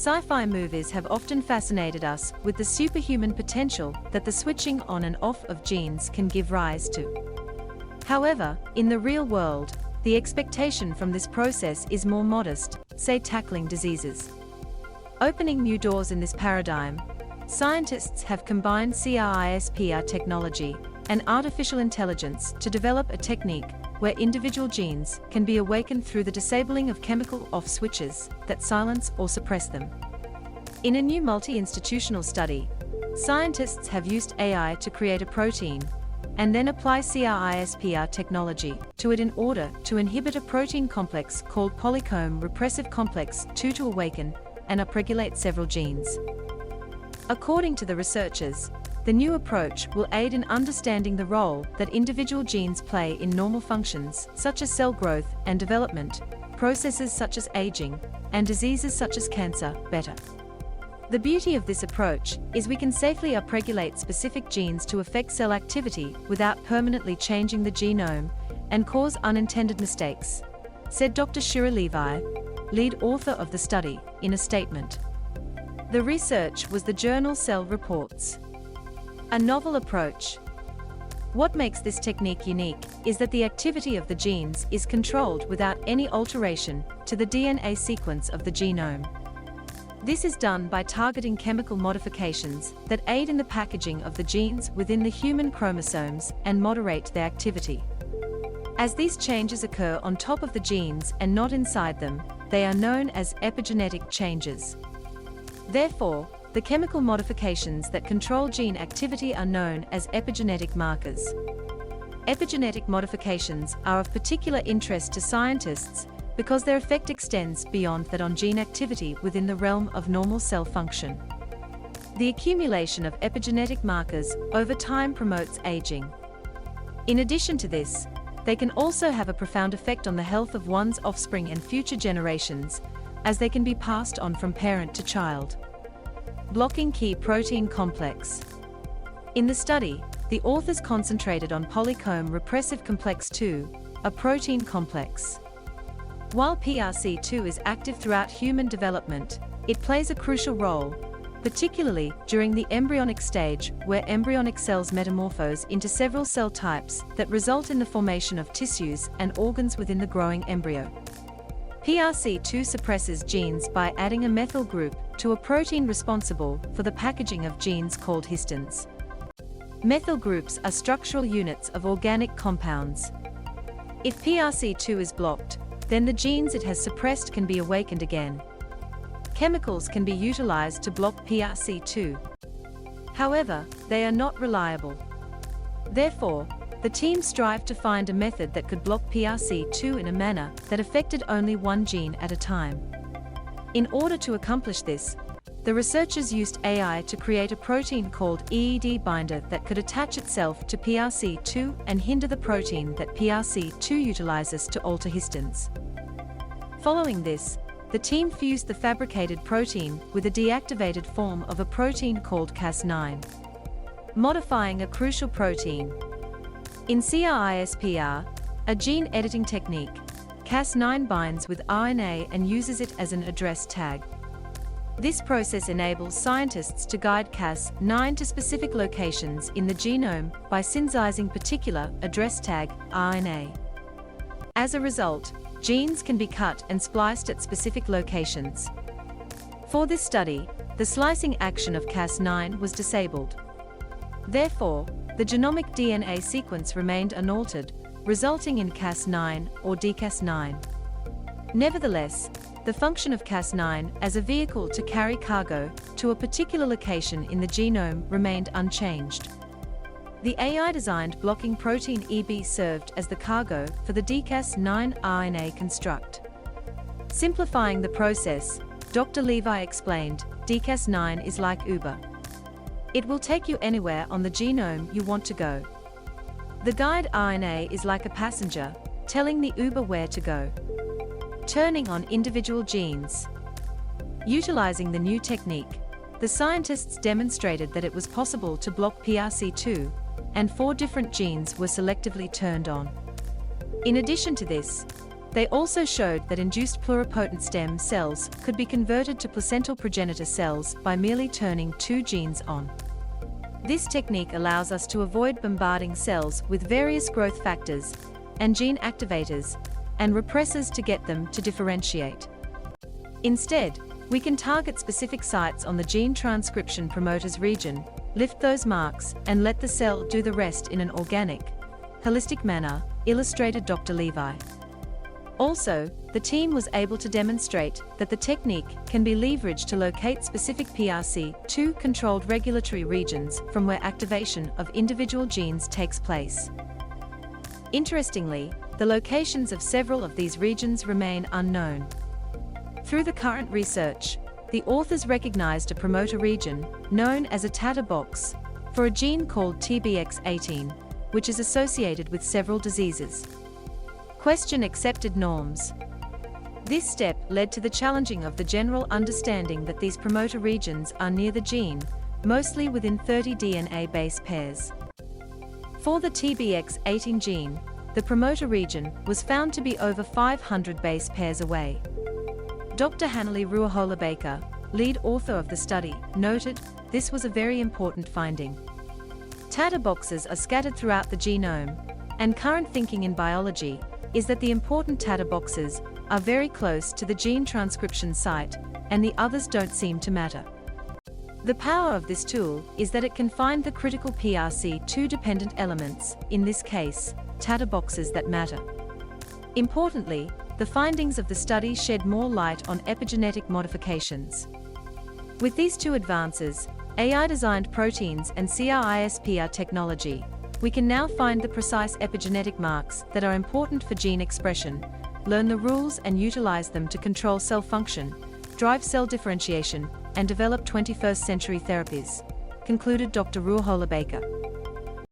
Sci-fi movies have often fascinated us with the superhuman potential that the switching on and off of genes can give rise to. However, in the real world, the expectation from this process is more modest, say tackling diseases. Opening new doors in this paradigm, scientists have combined CRISPR technology and artificial intelligence to develop a technique where individual genes can be awakened through the disabling of chemical off switches that silence or suppress them. In a new multi-institutional study, scientists have used AI to create a protein and then apply CRISPR technology to it in order to inhibit a protein complex called Polycomb Repressive Complex 2 to awaken and upregulate several genes. According to the researchers, the new approach will aid in understanding the role that individual genes play in normal functions such as cell growth and development, processes such as aging, and diseases such as cancer better. The beauty of this approach is we can safely upregulate specific genes to affect cell activity without permanently changing the genome and cause unintended mistakes, said Dr. Shira Levi, lead author of the study, in a statement. The research was the journal Cell Reports. A novel approach. What makes this technique unique is that the activity of the genes is controlled without any alteration to the DNA sequence of the genome. This is done by targeting chemical modifications that aid in the packaging of the genes within the human chromosomes and moderate their activity. As these changes occur on top of the genes and not inside them, they are known as epigenetic changes. Therefore, the chemical modifications that control gene activity are known as epigenetic markers. Epigenetic modifications are of particular interest to scientists because their effect extends beyond that on gene activity within the realm of normal cell function. The accumulation of epigenetic markers over time promotes aging. In addition to this, they can also have a profound effect on the health of one's offspring and future generations, as they can be passed on from parent to child. Blocking key protein complex. In the study, the authors concentrated on Polycomb Repressive Complex 2, a protein complex. While PRC2 is active throughout human development, it plays a crucial role, particularly during the embryonic stage where embryonic cells metamorphose into several cell types that result in the formation of tissues and organs within the growing embryo. PRC2 suppresses genes by adding a methyl group to a protein responsible for the packaging of genes called histons. Methyl groups are structural units of organic compounds. If PRC2 is blocked, then the genes it has suppressed can be awakened again. Chemicals can be utilized to block PRC2. However, they are not reliable. Therefore, the team strived to find a method that could block PRC2 in a manner that affected only one gene at a time. In order to accomplish this, the researchers used AI to create a protein called EED binder that could attach itself to PRC2 and hinder the protein that PRC2 utilizes to alter histons. Following this, the team fused the fabricated protein with a deactivated form of a protein called Cas9, modifying a crucial protein. In CRISPR, a gene editing technique, Cas9 binds with RNA and uses it as an address tag. This process enables scientists to guide Cas9 to specific locations in the genome by synthesizing particular address tag RNA. As a result, genes can be cut and spliced at specific locations. For this study, the slicing action of Cas9 was disabled. Therefore, the genomic DNA sequence remained unaltered, resulting in Cas9 or dCas9. Nevertheless, the function of Cas9 as a vehicle to carry cargo to a particular location in the genome remained unchanged. The AI-designed blocking protein EB served as the cargo for the dCas9 RNA construct. Simplifying the process, Dr. Levi explained, dCas9 is like Uber. It will take you anywhere on the genome you want to go. The guide RNA is like a passenger, telling the Uber where to go. Turning on individual genes. Utilizing the new technique, the scientists demonstrated that it was possible to block PRC2, and 4 different genes were selectively turned on. In addition to this, They also showed that induced pluripotent stem cells could be converted to placental progenitor cells by merely turning 2 genes on. This technique allows us to avoid bombarding cells with various growth factors and gene activators and repressors to get them to differentiate. Instead, we can target specific sites on the gene transcription promoters region, lift those marks, and let the cell do the rest in an organic, holistic manner, illustrated Dr. Levi. Also, the team was able to demonstrate that the technique can be leveraged to locate specific PRC2 controlled regulatory regions from where activation of individual genes takes place. Interestingly, the locations of several of these regions remain unknown. Through the current research, the authors recognized a promoter region, known as a Tata box, for a gene called TBX18, which is associated with several diseases. Question accepted norms. This step led to the challenging of the general understanding that these promoter regions are near the gene, mostly within 30 DNA base pairs. For the TBX18 gene, the promoter region was found to be over 500 base pairs away. Dr. Hanley Ruoholabeka, lead author of the study, noted this was a very important finding. Tata boxes are scattered throughout the genome, and current thinking in biology is that the important Tata boxes are very close to the gene transcription site, and the others don't seem to matter. The power of this tool is that it can find the critical PRC2-dependent elements, in this case, Tata boxes that matter. Importantly, the findings of the study shed more light on epigenetic modifications. With these two advances, AI-designed proteins and CRISPR technology, we can now find the precise epigenetic marks that are important for gene expression, learn the rules and utilize them to control cell function, drive cell differentiation, and develop 21st-century therapies, concluded Dr. Ruoholabeka.